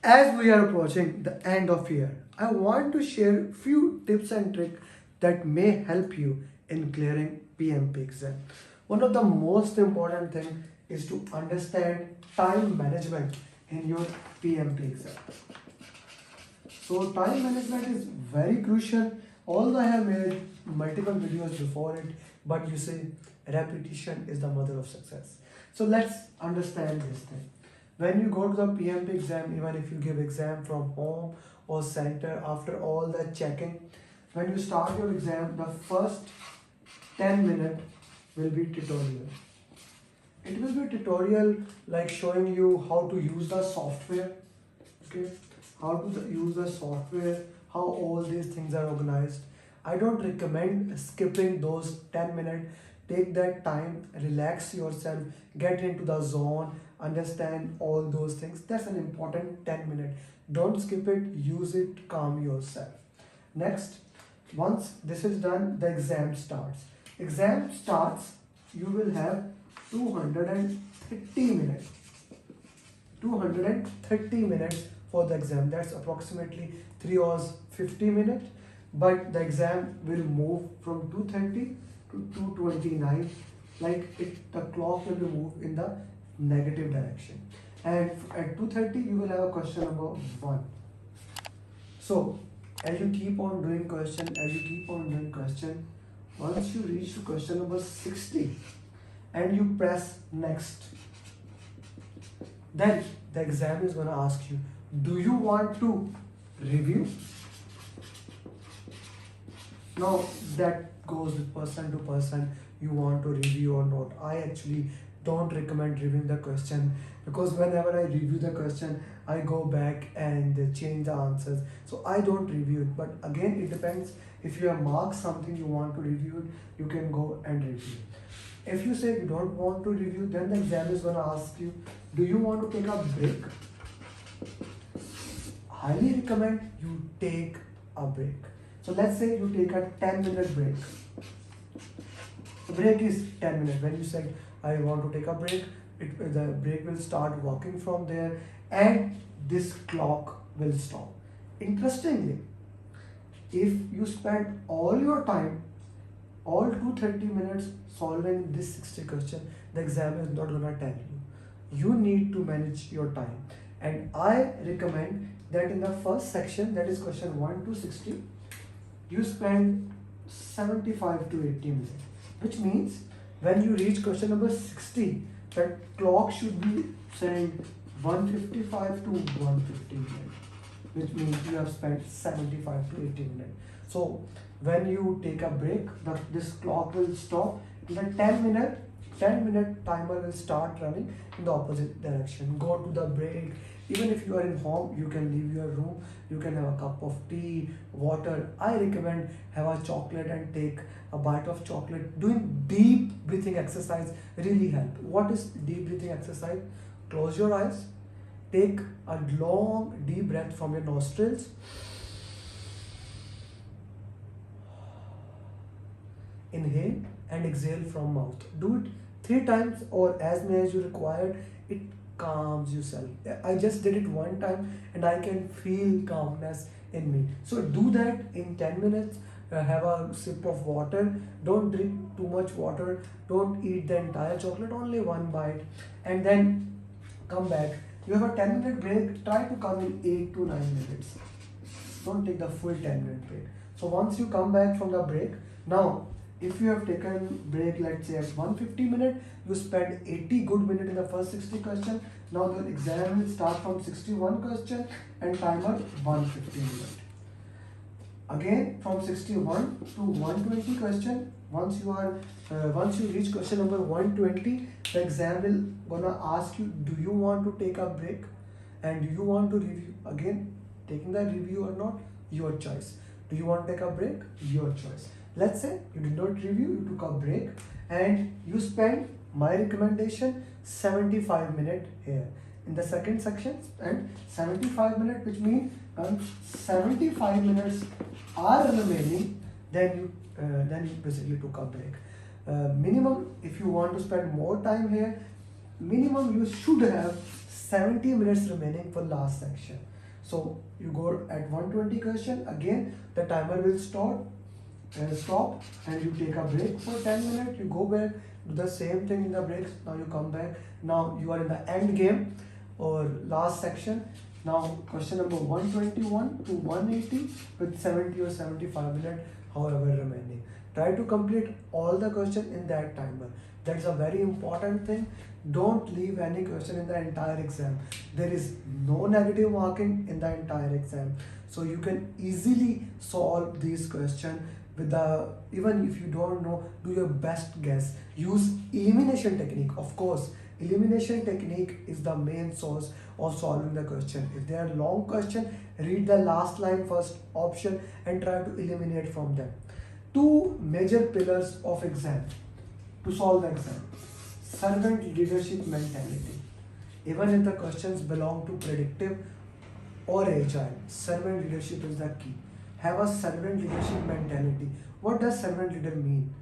As we are approaching the end of year, I want to share few tips and tricks that may help you in clearing PMP exam. One of the most important thing is to understand time management in your PMP exam. So time management is very crucial. Although I have made multiple videos before it, but you see, repetition is the mother of success. So let's understand this thing. When you go to the PMP exam, even if you give exam from home or center, after all the checking, when you start your exam, the first 10 minutes will be tutorial. It will be tutorial like showing you how to use the software, okay, how to use the software, how all these things are organized. I don't recommend skipping those 10 minutes. Take that time, relax yourself, get into the zone, understand all those things. That's an important 10 minutes. Don't skip it, use it, calm yourself. Next, once this is done, the exam starts. Exam starts, you will have 230 minutes. 230 minutes for the exam. That's approximately 3 hours 50 minutes. But the exam will move from 230 to 229. Like the clock will be moved in the negative direction. And at 230 you will have a question number 1. So as you keep on doing question, once you reach to question number 60 and you press next, then the exam is going to ask you, do you want to review? Now that goes with person to person, you want to review or not. I actually don't recommend reviewing the question, because whenever I review the question, I go back and change the answers. So I don't review it. But again, it depends. If you have marked something you want to review it, you can go and review. If you say you don't want to review, then the exam is going to ask you, do you want to take a break? Highly recommend you take a break. So let's say you take a 10-minute break. The break is 10 minutes. When you say, I want to take a break, the break will start working from there and this clock will stop. Interestingly, if you spend all your time, all 230 minutes solving this 60 question, the exam is not going to tell you. You need to manage your time. And I recommend that in the first section, that is question 1 to 60, you spend 75 to 80 minutes. Which means when you reach question number 60, that clock should be saying 155 to 150 minutes. Which means you have spent 75 to 80 minutes. So when you take a break, this clock will stop. In the 10-minute timer will start running in the opposite direction. Go to the break. Even if you are in home, you can leave your room. You can have a cup of tea, water. I recommend have a chocolate and take a bite of chocolate. Doing deep breathing exercise really help. What is deep breathing exercise? Close your eyes. Take a long deep breath from your nostrils. Inhale and exhale from mouth. Do it 3 times or as many as you require. It calms yourself. I just did it 1 time and I can feel calmness in me. So do that in 10 minutes. Have a sip of water. Don't drink too much water. Don't eat the entire chocolate, only 1 bite. And then come back. You have a 10-minute break. Try to come in 8 to 9 minutes. Don't take the full 10-minute break. So once you come back from the break, now if you have taken break, let's say at 150 minutes, you spend 80 good minutes in the first 60 question. Now the exam will start from 61 question and timer 150 minutes. Again from 61 to 120 question. Once you reach question number 120, the exam will gonna ask you, do you want to take a break and do you want to review? Again, taking the review or not, your choice. Do you want to take a break? Your choice. Let's say you did not review, you took a break and you spent, my recommendation, 75 minutes here in the second section, and 75 minutes, which means 75 minutes are remaining, then you basically took a break. Minimum, if you want to spend more time here, minimum you should have 70 minutes remaining for last section. So you go at 120 question, again the timer will stop and you take a break for 10 minutes, you go back, do the same thing in the breaks, now you come back, now you are in the end game or last section. Now question number 121 to 180 with 70 or 75 minutes however remaining. Try to complete all the question in that timer. That's a very important thing. Don't leave any question in the entire exam. There is no negative marking in the entire exam, so you can easily solve these questions with the, even if you don't know, do your best guess. Use elimination technique. Of course, elimination technique is the main source of solving the question. If they are long question, read the last line first option and try to eliminate from them. Two major pillars of exam to solve the exam: servant leadership mentality. Even if the questions belong to predictive or agile, servant leadership is the key. Have a servant leadership mentality. What does servant leader mean?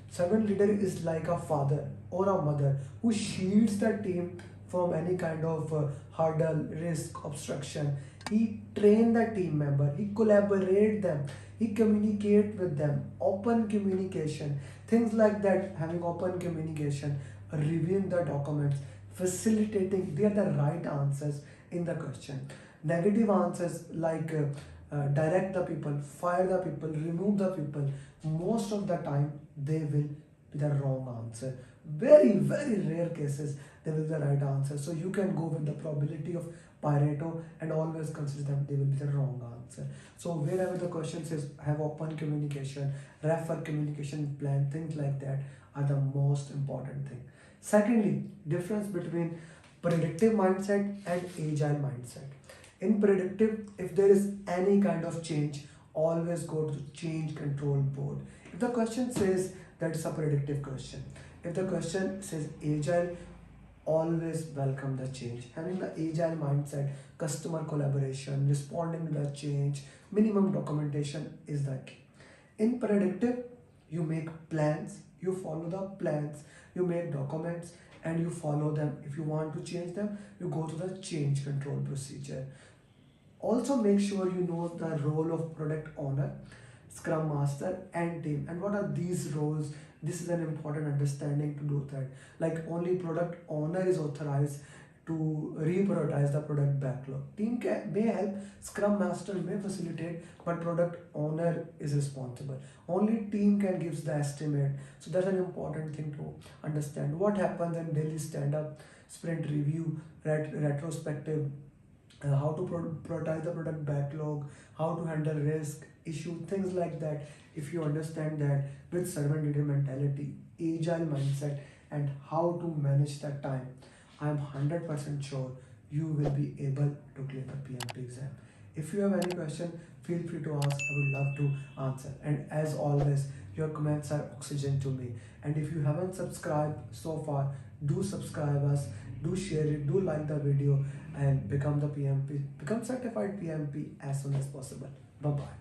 Servant leader is like a father or a mother who shields the team from any kind of hurdle, risk, obstruction. He train the team member, he collaborate them, he communicate with them, open communication, things like that. Having open communication, reviewing the documents, facilitating, they are the right answers in the question. Negative answers like direct the people, fire the people, remove the people, most of the time they will be the wrong answer. Very, very rare cases they will be the right answer. So you can go with the probability of Pareto and always consider them they will be the wrong answer. So wherever the question says have open communication, refer communication plan, things like that are the most important thing. Secondly, difference between predictive mindset and agile mindset. In predictive, if there is any kind of change, always go to change control board. If the question says that is a predictive question, if the question says agile, always welcome the change. Having the agile mindset, customer collaboration, responding to the change, minimum documentation is the key. In predictive, you make plans, you follow the plans, you make documents and you follow them. If you want to change them, you go to the change control procedure. Also make sure you know the role of product owner, scrum master and team, and what are these roles. This is an important understanding to do that. Like only product owner is authorized to reprioritize the product backlog. Team may help, scrum master may facilitate, but product owner is responsible. Only team can give the estimate. So that's an important thing to understand. What happens in daily stand-up, sprint review, retrospective, how to prioritize the product backlog, how to handle risk, issue, things like that. If you understand that with servant leader mentality, agile mindset, and how to manage that time, I am 100% sure you will be able to clear the PMP exam. If you have any question, feel free to ask. I would love to answer. And as always, your comments are oxygen to me. And if you haven't subscribed so far, do subscribe us, do share it, do like the video, and become the PMP, become certified PMP as soon as possible. Bye bye.